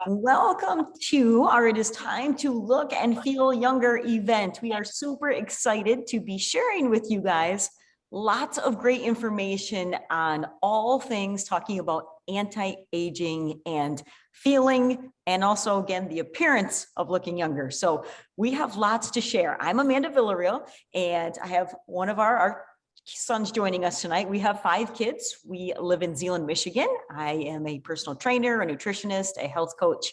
Welcome to our It Is Time to Look and Feel Younger event. We are super excited to be sharing with you guys lots of great information on all things talking about anti-aging and feeling, and also, again, the appearance of looking younger. So we have lots to share. I'm Amanda Villarreal, and I have one of our sons joining us tonight. We have 5 kids. We live in Zeeland, Michigan. I am a personal trainer, a nutritionist, a health coach,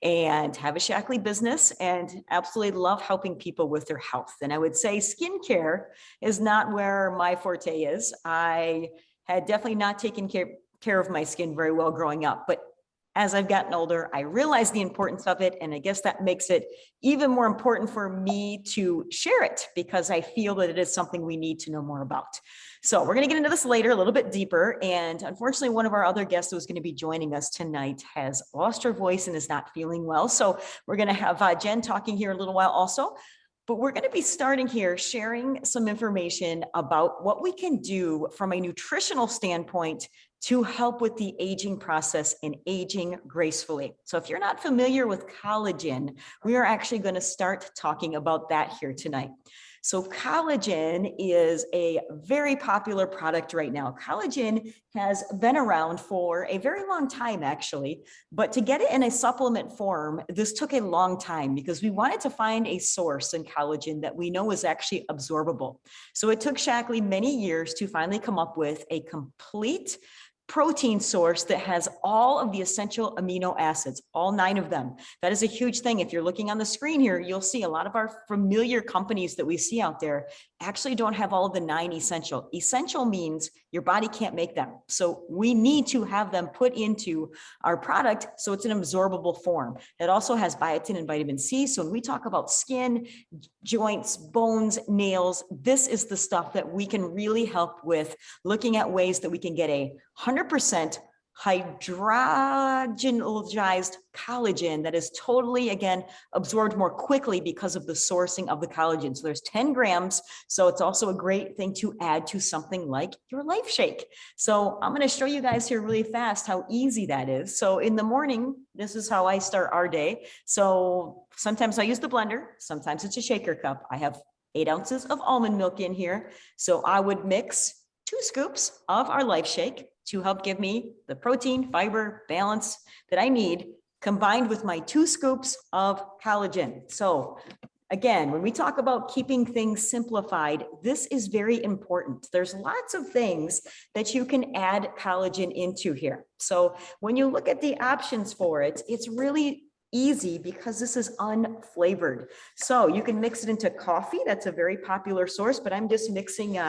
and have a Shackley business and absolutely love helping people with their health. And I would say skincare is not where my forte is. I had definitely not taken care of my skin very well growing up, but as I've gotten older, I realized the importance of it. And I guess that makes it even more important for me to share it because I feel that it is something we need to know more about. So we're going to get into this later, a little bit deeper. And unfortunately, one of our other guests who's going to be joining us tonight has lost her voice and is not feeling well. So we're going to have Jen talking here a little while also. But we're going to be starting here sharing some information about what we can do from a nutritional standpoint to help with the aging process and aging gracefully. So if you're not familiar with collagen, we are actually going to start talking about that here tonight. So collagen is a very popular product right now. Collagen has been around for a very long time, actually, but to get it in a supplement form, this took a long time because we wanted to find a source in collagen that we know is actually absorbable. So it took Shackley many years to finally come up with a complete protein source that has all of the essential amino acids, all 9 of them. That is a huge thing. If you're looking on the screen here, you'll see a lot of our familiar companies that we see out there actually don't have all of the 9 essential. Essential means your body can't make them. So we need to have them put into our product so it's an absorbable form. It also has biotin and vitamin C. So when we talk about skin, joints, bones, nails, this is the stuff that we can really help with, looking at ways that we can get a 100% hydrogenized collagen that is totally, again, absorbed more quickly because of the sourcing of the collagen. So there's 10 grams. So it's also a great thing to add to something like your Life Shake. So I'm going to show you guys here really fast how easy that is. So in the morning, this is how I start our day. So sometimes I use the blender. Sometimes it's a shaker cup. I have 8 ounces of almond milk in here. So I would mix 2 scoops of our Life Shake to help give me the protein, fiber, balance that I need, combined with my 2 scoops of collagen. So again, when we talk about keeping things simplified, this is very important. There's lots of things that you can add collagen into here. So when you look at the options for it, it's really easy because this is unflavored. So you can mix it into coffee. That's a very popular source, but I'm just mixing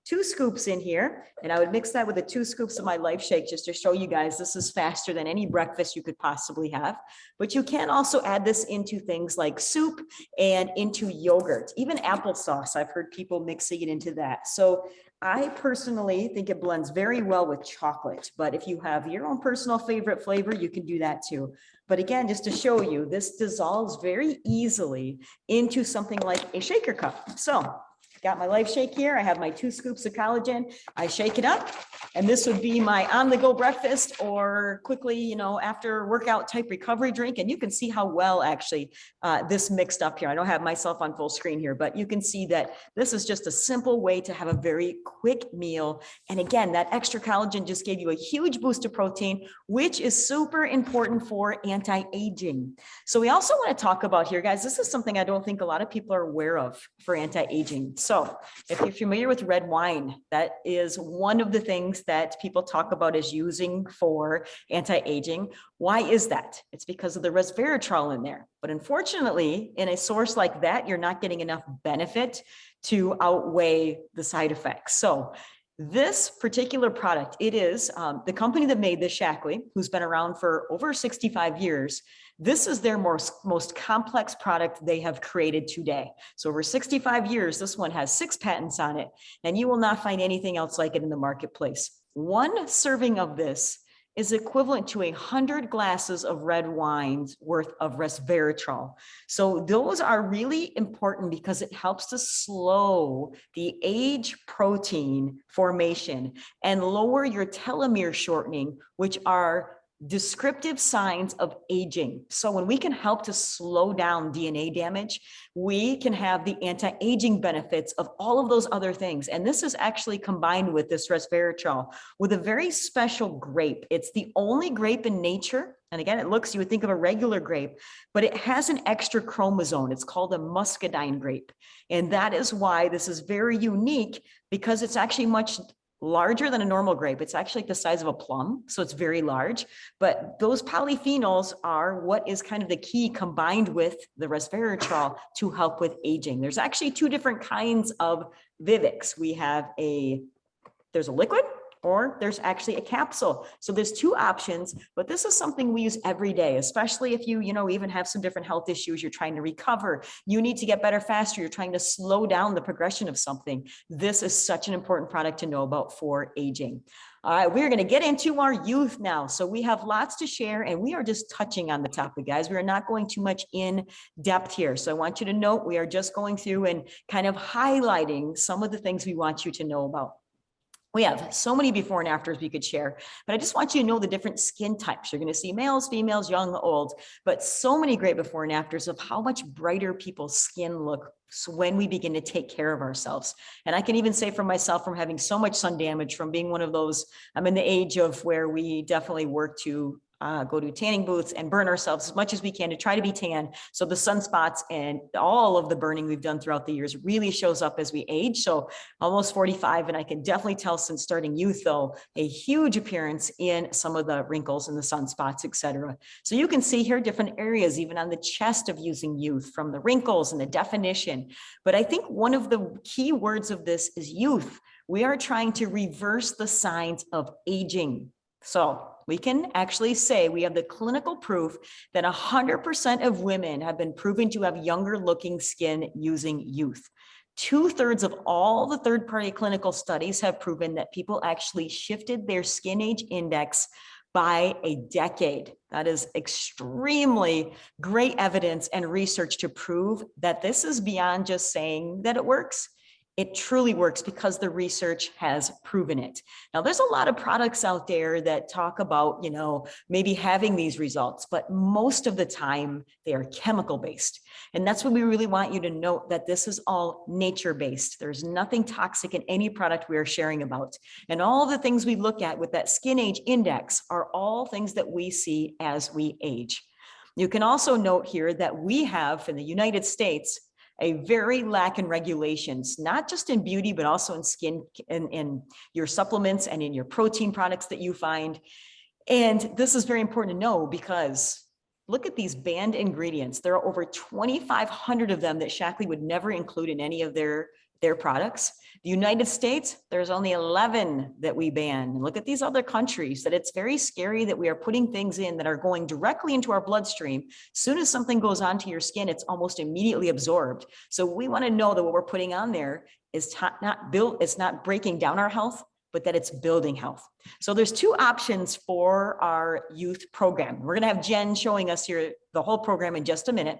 2 scoops in here, and I would mix that with the 2 scoops of my Life Shake just to show you guys this is faster than any breakfast you could possibly have. But you can also add this into things like soup and into yogurt, even applesauce. I've heard people mixing it into that. So I personally think it blends very well with chocolate, but if you have your own personal favorite flavor, you can do that too. But again, just to show you, this dissolves very easily into something like a shaker cup. So got my Life Shake here. I have my 2 scoops of collagen. I shake it up, and this would be my on-the-go breakfast or quickly, after workout type recovery drink. And you can see how well actually this mixed up here. I don't have myself on full screen here, but you can see that this is just a simple way to have a very quick meal. And again, that extra collagen just gave you a huge boost of protein, which is super important for anti-aging. So we also want to talk about here, guys, this is something I don't think a lot of people are aware of for anti-aging. So if you're familiar with red wine, that is one of the things that people talk about as using for anti-aging. Why is that? It's because of the resveratrol in there. But unfortunately, in a source like that, you're not getting enough benefit to outweigh the side effects. So this particular product, it is the company that made this, Shackley, who's been around for over 65 years. This is their most complex product they have created today. So over 65 years, this one has 6 patents on it, and you will not find anything else like it in the marketplace. 1 serving of this is equivalent to 100 glasses of red wine's worth of resveratrol. So those are really important because it helps to slow the age protein formation and lower your telomere shortening, which are descriptive signs of aging. So when we can help to slow down DNA damage, we can have the anti-aging benefits of all of those other things. And this is actually combined with this resveratrol with a very special grape. It's the only grape in nature. And again, it looks, you would think of a regular grape, but it has an extra chromosome. It's called a muscadine grape. And that is why this is very unique, because it's actually much larger than a normal grape. It's actually the size of a plum, so it's very large. But those polyphenols are what is kind of the key, combined with the resveratrol, to help with aging. There's actually two different kinds of Vivix. There's a liquid, or there's actually a capsule. So there's two options, but this is something we use every day, especially if you even have some different health issues, you're trying to recover, you need to get better faster, you're trying to slow down the progression of something. This is such an important product to know about for aging. All right, we're going to get into our youth now. So we have lots to share, and we are just touching on the topic, guys. We are not going too much in depth here. So I want you to note, we are just going through and kind of highlighting some of the things we want you to know about. We have so many before and afters we could share, but I just want you to know the different skin types. You're going to see males, females, young, old, but so many great before and afters of how much brighter people's skin look when we begin to take care of ourselves. And I can even say for myself, from having so much sun damage, from being one of those, I'm in the age of where we definitely work to go to tanning booths and burn ourselves as much as we can to try to be tan. So the sunspots and all of the burning we've done throughout the years really shows up as we age. So almost 45, and I can definitely tell since starting youth, though, a huge appearance in some of the wrinkles and the sunspots, etc. So you can see here different areas, even on the chest, of using youth, from the wrinkles and the definition. But I think one of the key words of this is youth. We are trying to reverse the signs of aging. So we can actually say we have the clinical proof that 100% of women have been proven to have younger looking skin using youth. 2/3 of all the third-party clinical studies have proven that people actually shifted their skin age index by a decade. That is extremely great evidence and research to prove that this is beyond just saying that it works. It truly works because the research has proven it. Now, there's a lot of products out there that talk about, maybe having these results, but most of the time they are chemical based. And that's what we really want you to note, that this is all nature based. There's nothing toxic in any product we are sharing about. And all the things we look at with that skin age index are all things that we see as we age. You can also note here that we have in the United States a very lack in regulations, not just in beauty, but also in skin and in your supplements and in your protein products that you find. And this is very important to know, because look at these banned ingredients. There are over 2,500 of them that Shaklee would never include in any of their products. The United States, there's only 11 that we ban. And look at these other countries, that it's very scary that we are putting things in that are going directly into our bloodstream. As soon as something goes onto your skin, it's almost immediately absorbed. So we want to know that what we're putting on there is it's not breaking down our health, but that it's building health. So there's two options for our youth program. We're going to have Jen showing us here the whole program in just a minute,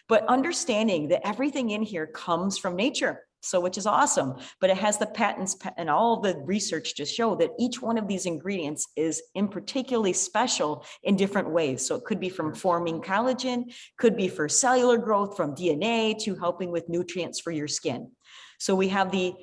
but understanding that everything in here comes from nature. So, which is awesome, but it has the patents and all the research to show that each one of these ingredients is in particularly special in different ways. So it could be from forming collagen, could be for cellular growth, from DNA to helping with nutrients for your skin. So we have the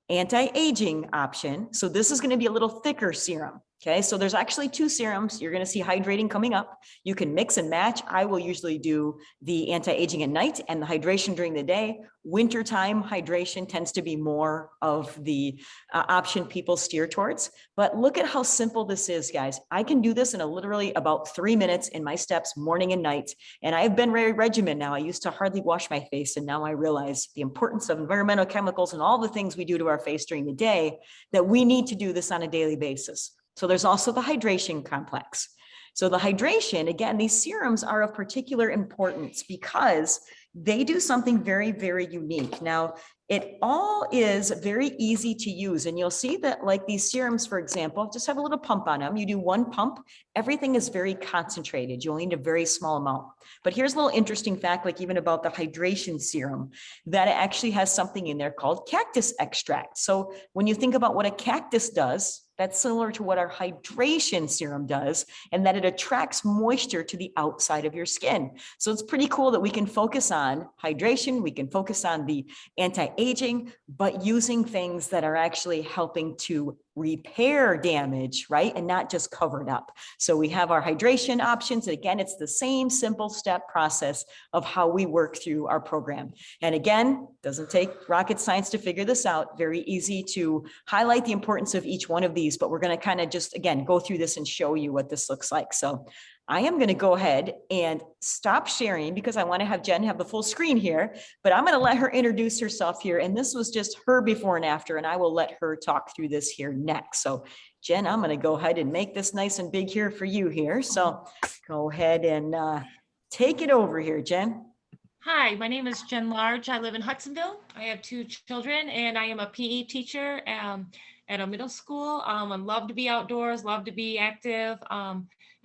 anti-aging option. So this is going to be a little thicker serum. Okay, so there's actually two serums. You're going to see hydrating coming up. You can mix and match. I will usually do the anti-aging at night and the hydration during the day. Wintertime hydration tends to be more of the option people steer towards. But look at how simple this is, guys. I can do this in literally about 3 minutes in my steps, morning and night. And I've been very regimented now. I used to hardly wash my face, and now I realize the importance of environmental chemicals and all the things we do to our face during the day, that we need to do this on a daily basis. So there's also the hydration complex. So the hydration, again, these serums are of particular importance because they do something very, very unique. Now, it all is very easy to use. And you'll see that, like these serums, for example, just have a little pump on them. You do one pump, everything is very concentrated. You only need a very small amount. But here's a little interesting fact, like even about the hydration serum, that it actually has something in there called cactus extract. So when you think about what a cactus does, That's similar to what our hydration serum does, and that it attracts moisture to the outside of your skin. So it's pretty cool that we can focus on hydration, we can focus on the anti-aging, but using things that are actually helping to repair damage, right? And not just cover it up. So we have our hydration options. Again, it's the same simple step process of how we work through our program. And again, doesn't take rocket science to figure this out. Very easy to highlight the importance of each one of these, but we're going to kind of just, again, go through this and show you what this looks like. So I am going to go ahead and stop sharing because I want to have Jen have the full screen here, but I'm going to let her introduce herself here. And this was just her before and after, and I will let her talk through this here next. So Jen, I'm going to go ahead and make this nice and big here for you here. So go ahead and take it over here, Jen. Hi, my name is Jen Large. I live in Hudsonville. I have 2 children and I am a PE teacher at a middle school. I love to be outdoors, love to be active,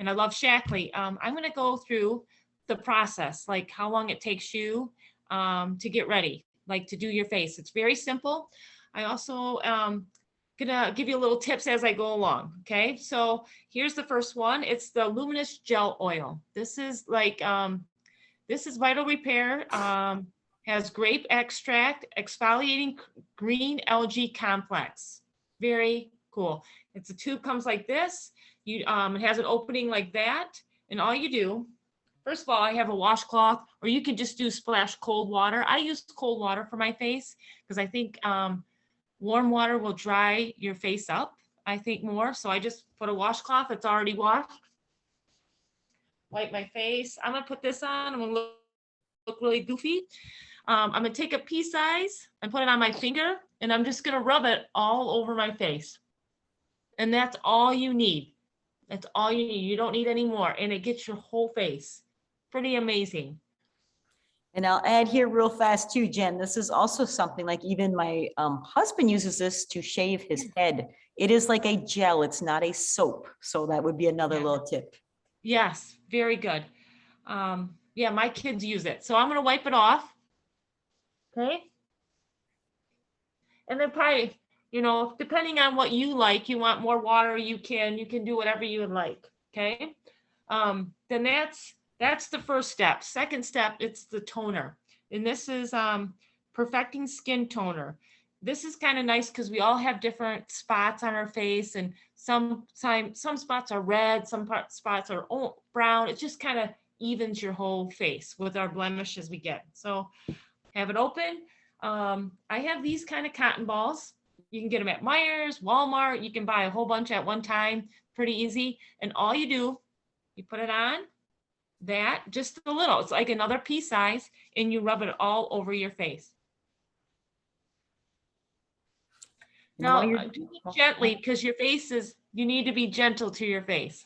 and I love Shackley. I'm going to go through the process, like how long it takes you to get ready, like to do your face. It's very simple. I also gonna give you a little tips as I go along. Okay, so here's the first one. It's the Luminous Gel Oil. This is like this is Vital Repair, has grape extract, exfoliating green algae complex. Very cool. It's a tube, comes like this. It has an opening like that. And all you do, first of all, I have a washcloth, or you can just do splash cold water. I use cold water for my face because I think warm water will dry your face up, I think more. So I just put a washcloth that's already washed. Wipe my face. I'm gonna put this on. I'm gonna look really goofy. I'm gonna take a pea size and put it on my finger, and I'm just gonna rub it all over my face. And that's all you need. That's all you need. You don't need any more, and it gets your whole face. Pretty amazing. And I'll add here real fast too, Jen, this is also something like even my husband uses this to shave his head. It is like a gel. It's not a soap. So that would be another little tip. Yes, very good. Yeah, my kids use it. So I'm going to wipe it off. Okay. And then probably, you know, depending on what you like, you want more water, you can do whatever you would like. Okay. Then that's the first step. Second step, it's the toner. And this is Perfecting Skin Toner. This is kind of nice because we all have different spots on our face, and some spots are red, some spots are brown. It just kind of evens your whole face with our blemishes we get. So have it open. I have these kind of cotton balls. You can get them at Meijer's, Walmart. You can buy a whole bunch at one time. Pretty easy. And all you do, you put it on that, just a little. It's like another pea size, and you rub it all over your face. Now, do it gently because your face is, you need to be gentle to your face.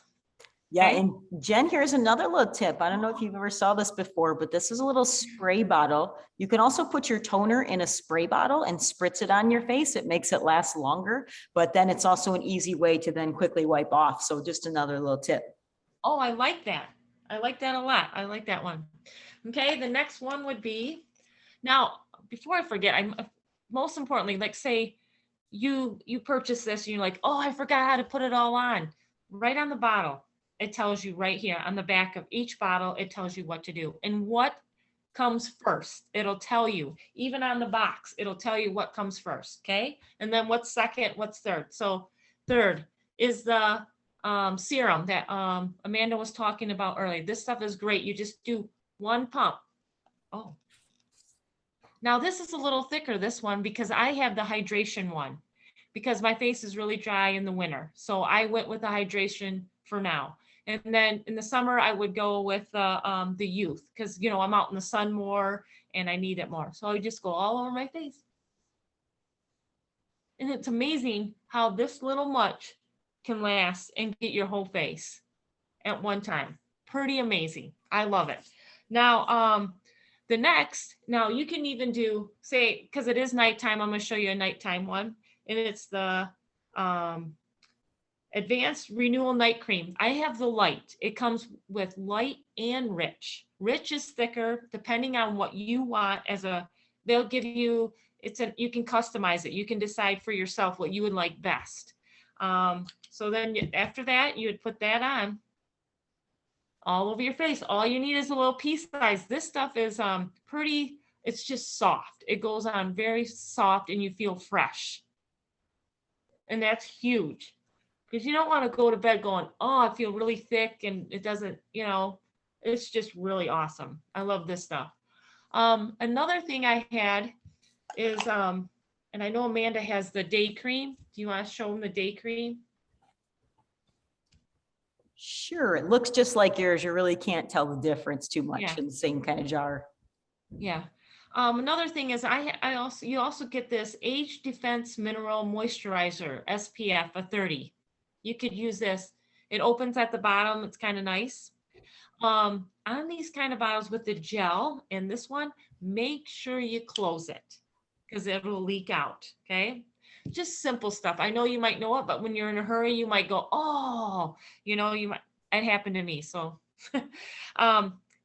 Yeah, okay. And Jen, here's another little tip. I don't know if you've ever saw this before, but this is a little spray bottle. You can also put your toner in a spray bottle and spritz it on your face. It makes it last longer, but then it's also an easy way to then quickly wipe off. So just another little tip. Oh, I like that. I like that a lot. I like that one. Okay, the next one would be, now, before I forget, most importantly, like say you purchase this and you're like, oh, I forgot how to put it all on. Right on the bottle, it tells you right here on the back of each bottle, it tells you what to do and what comes first. It'll tell you, even on the box, it'll tell you what comes first, okay? And then what's second, what's third. So third is the serum that Amanda was talking about earlier. This stuff is great. You just do one pump. Oh, now this is a little thicker, this one, because I have the hydration one because my face is really dry in the winter. So I went with the hydration for now. And then in the summer, I would go with the youth because, you know, I'm out in the sun more and I need it more. So I just go all over my face. And it's amazing how this little much can last and get your whole face at one time. Pretty amazing. I love it. Now, the next, now you can even do, say, because it is nighttime, I'm going to show you a nighttime one. And it's the Advanced Renewal Night Cream. I have the light. It comes with light and rich. Rich is thicker, depending on what you want they'll give you, you can customize it. You can decide for yourself what you would like best. So then after that, you would put that on all over your face. All you need is a little pea size. This stuff is pretty, it's just soft. It goes on very soft and you feel fresh. And that's huge because you don't want to go to bed going, oh, I feel really thick and it doesn't, it's just really awesome. I love this stuff. Another thing I had is, and I know Amanda has the day cream. Do you want to show them the day cream? Sure, it looks just like yours. You really can't tell the difference too much Yeah. in the same kind of jar. Yeah. Another thing is you also get this Age Defense Mineral Moisturizer SPF of 30. You could use this. It opens at the bottom. It's kind of nice. On these kind of bottles with the gel and this one, make sure you close it because it'll leak out. Okay. Just simple stuff. I know you might know it, but when you're in a hurry, you might go, oh, you might, it happened to me. So,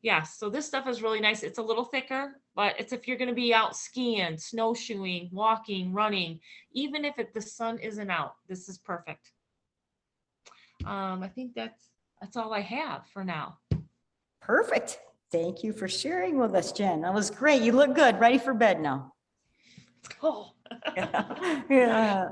yeah, so this stuff is really nice. It's a little thicker, but it's if you're going to be out skiing, snowshoeing, walking, running, even if the sun isn't out, this is perfect. I think that's all I have for now. Perfect. Thank you for sharing with us, Jen. That was great. You look good. Ready for bed now. Oh. Yeah.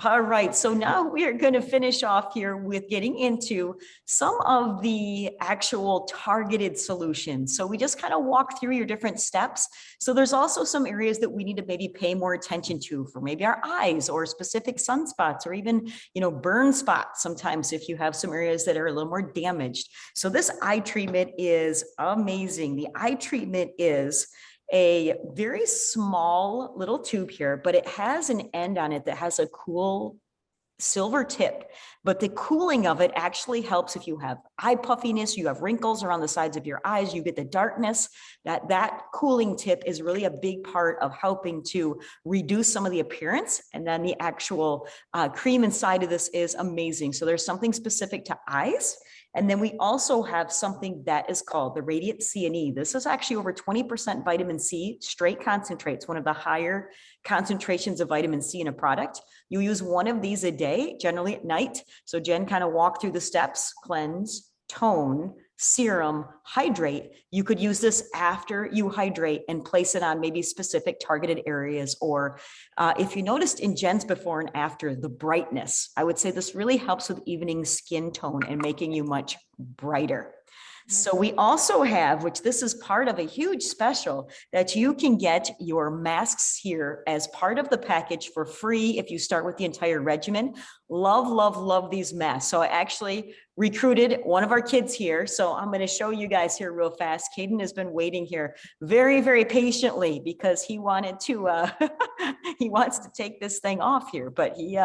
All right. So now we are going to finish off here with getting into some of the actual targeted solutions. So we just kind of walk through your different steps. So there's also some areas that we need to maybe pay more attention to for maybe our eyes or specific sunspots or even, burn spots sometimes if you have some areas that are a little more damaged. So this eye treatment is amazing. The eye treatment is a very small little tube here, but it has an end on it that has a cool silver tip, but the cooling of it actually helps if you have eye puffiness, you have wrinkles around the sides of your eyes, you get the darkness, that cooling tip is really a big part of helping to reduce some of the appearance. And then the actual cream inside of this is amazing. So there's something specific to eyes. And then we also have something that is called the Radiant C&E. This is actually over 20% vitamin C, straight concentrates, one of the higher concentrations of vitamin C in a product. You use one of these a day, generally at night. So Jen kind of walked through the steps: cleanse, tone, serum, hydrate. You could use this after you hydrate and place it on maybe specific targeted areas. Or if you noticed in Jen's before and after, the brightness, I would say this really helps with evening skin tone and making you much brighter. So we also have, which this is part of a huge special, that you can get your masks here as part of the package for free if you start with the entire regimen. Love, love, love these masks. So I actually recruited one of our kids here. So I'm going to show you guys here real fast. Caden has been waiting here very, very patiently because he wanted to, he wants to take this thing off here, but he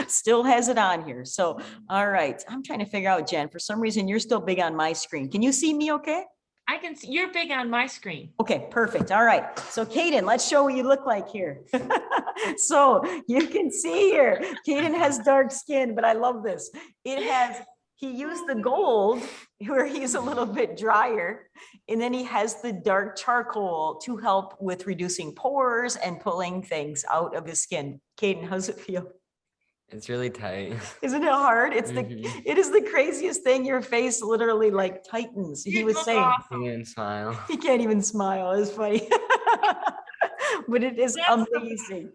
still has it on here. So, all right, I'm trying to figure out, Jen, for some reason, you're still big on my screen. Can you see me okay? I can see you're big on my screen. Okay, perfect. All right. So Caden, let's show what you look like here. So you can see here, Caden has dark skin, but I love this. He used the gold where he's a little bit drier, and then he has the dark charcoal to help with reducing pores and pulling things out of his skin. Caden, how's it feel? It's really tight. Isn't it hard? It is the craziest thing. Your face literally like tightens. He was saying, Awesome. He can't even smile. He can't even smile. It's funny. But it is amazing.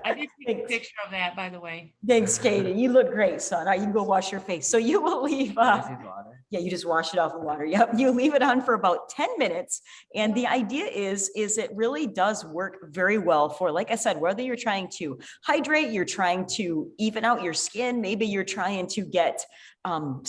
I did take a picture of that, by the way. Thanks, Katie. You look great, son. All right, you can go wash your face. So you will leave. Yeah, you just wash it off with water. Yep. You leave it on for about 10 minutes. And the idea is it really does work very well for, like I said, whether you're trying to hydrate, you're trying to even out your skin, maybe you're trying to get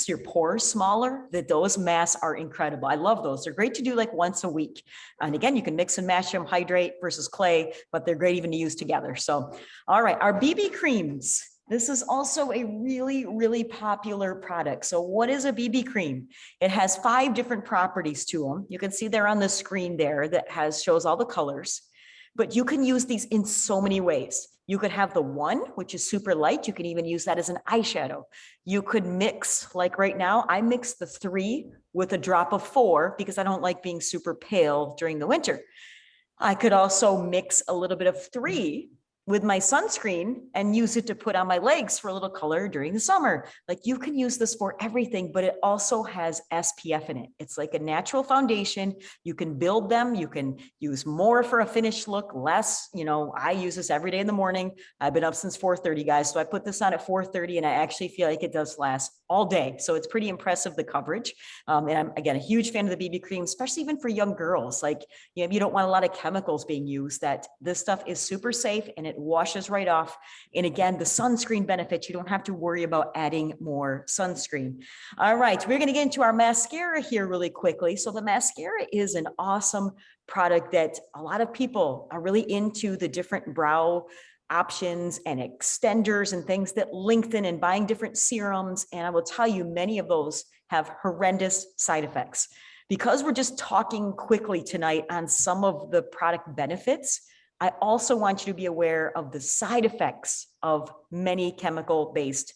your pores smaller, that those masks are incredible. I love those. They're great to do like once a week. And again, you can mix and match them, hydrate versus clay, but they're great even to use together. So, all right, our BB creams. This is also a really, really popular product. So what is a BB cream? It has 5 different properties to them. You can see there on the screen there that shows all the colors, but you can use these in so many ways. You could have the 1, which is super light. You can even use that as an eyeshadow. You could mix, like right now, I mix the 3 with a drop of 4 because I don't like being super pale during the winter. I could also mix a little bit of 3 with my sunscreen and use it to put on my legs for a little color during the summer. Like you can use this for everything, but it also has SPF in it. It's like a natural foundation. You can build them. You can use more for a finished look, less. I use this every day in the morning. I've been up since 4:30, guys. So I put this on at 4:30 and I actually feel like it does last all day. So it's pretty impressive, the coverage. And I'm, again, a huge fan of the BB cream, especially even for young girls. Like, you don't want a lot of chemicals being used. That this stuff is super safe and it washes right off. And again, the sunscreen benefits, you don't have to worry about adding more sunscreen. All right, we're going to get into our mascara here really quickly. So the mascara is an awesome product that a lot of people are really into, the different brow options and extenders and things that lengthen, and buying different serums. And I will tell you, many of those have horrendous side effects. Because we're just talking quickly tonight on some of the product benefits, I also want you to be aware of the side effects of many chemical-based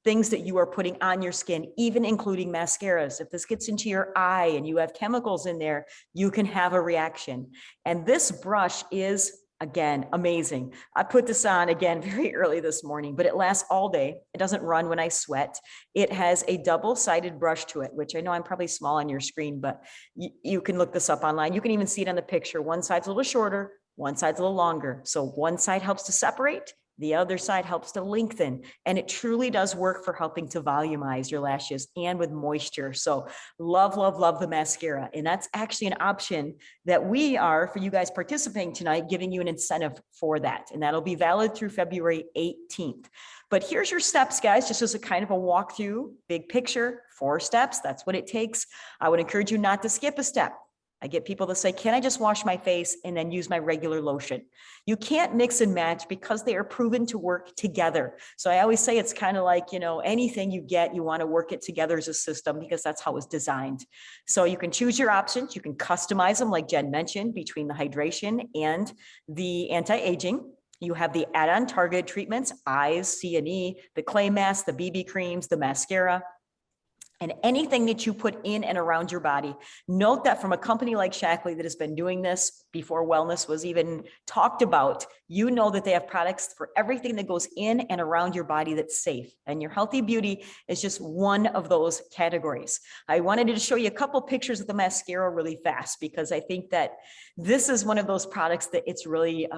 things that you are putting on your skin, even including mascaras. If this gets into your eye and you have chemicals in there, you can have a reaction. And this brush is, again, amazing. I put this on again very early this morning, but it lasts all day. It doesn't run when I sweat. It has a double-sided brush to it, which I know I'm probably small on your screen, but you can look this up online. You can even see it on the picture. One side's a little shorter, one side's a little longer. So one side helps to separate, the other side helps to lengthen, and it truly does work for helping to volumize your lashes and with moisture. So love, love, love the mascara. And that's actually an option that we are, for you guys participating tonight, giving you an incentive for that. And that'll be valid through February 18th. But here's your steps, guys, just as a kind of a walkthrough, big picture, 4 steps. That's what it takes. I would encourage you not to skip a step. I get people that say, can I just wash my face and then use my regular lotion? You can't mix and match because they are proven to work together. So I always say it's kind of like, anything you get, you want to work it together as a system because that's how it's designed. So you can choose your options. You can customize them, like Jen mentioned, between the hydration and the anti-aging. You have the add-on targeted treatments, eyes, C&E, the clay mask, the BB creams, the mascara, and anything that you put in and around your body. Note that from a company like Shackley that has been doing this before wellness was even talked about, you know that they have products for everything that goes in and around your body that's safe. And your healthy beauty is just one of those categories. I wanted to show you a couple pictures of the mascara really fast, because I think that this is one of those products that it's really,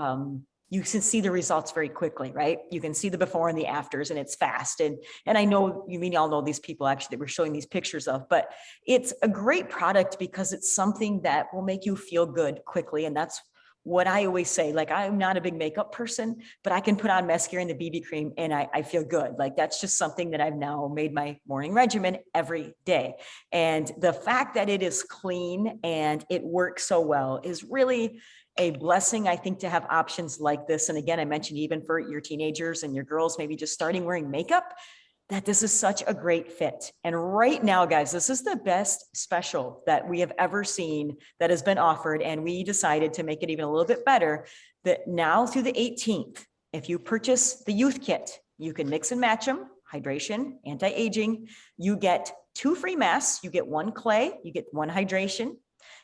you can see the results very quickly, right? You can see the before and the afters, and it's fast. And I know you all know these people actually that we're showing these pictures of, but it's a great product because it's something that will make you feel good quickly. And that's what I always say. Like, I'm not a big makeup person, but I can put on mascara and the BB cream and I feel good. Like, that's just something that I've now made my morning regimen every day. And the fact that it is clean and it works so well is really a blessing, I think, to have options like this. And again, I mentioned even for your teenagers and your girls, maybe just starting wearing makeup, that this is such a great fit. And right now, guys, this is the best special that we have ever seen that has been offered. And we decided to make it even a little bit better, that now through the 18th, if you purchase the youth kit, you can mix and match them, hydration, anti-aging. You get 2 free masks. You get 1 clay, you get 1 hydration,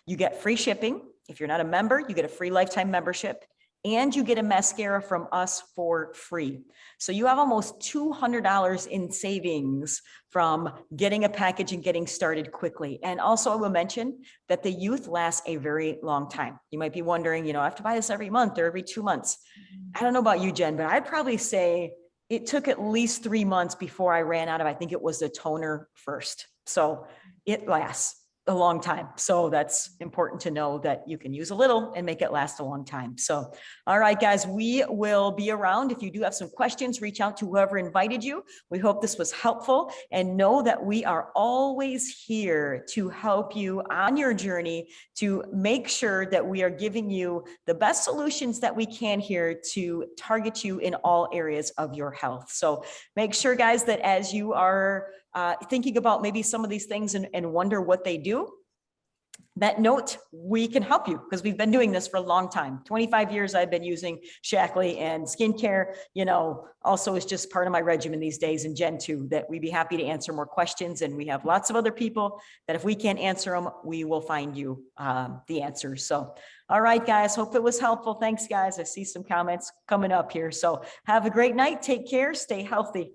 you get free shipping. If you're not a member, you get a free lifetime membership, and you get a mascara from us for free. So you have almost $200 in savings from getting a package and getting started quickly. And also, I will mention that the youth lasts a very long time. You might be wondering, I have to buy this every month or every 2 months. I don't know about you, Jen, but I'd probably say it took at least 3 months before I ran out of, I think it was the toner first. So it lasts a long time. So that's important to know, that you can use a little and make it last a long time. So, all right, guys, we will be around. If you do have some questions, reach out to whoever invited you. We hope this was helpful, and know that we are always here to help you on your journey to make sure that we are giving you the best solutions that we can here to target you in all areas of your health. So make sure, guys, that as you are thinking about maybe some of these things and wonder what they do, that note, we can help you because we've been doing this for a long time. 25 years I've been using Shackley, and skincare, also is just part of my regimen these days, and Jen too, that we'd be happy to answer more questions. And we have lots of other people that if we can't answer them, we will find you the answers. So, all right, guys, hope it was helpful. Thanks, guys. I see some comments coming up here. So have a great night. Take care. Stay healthy.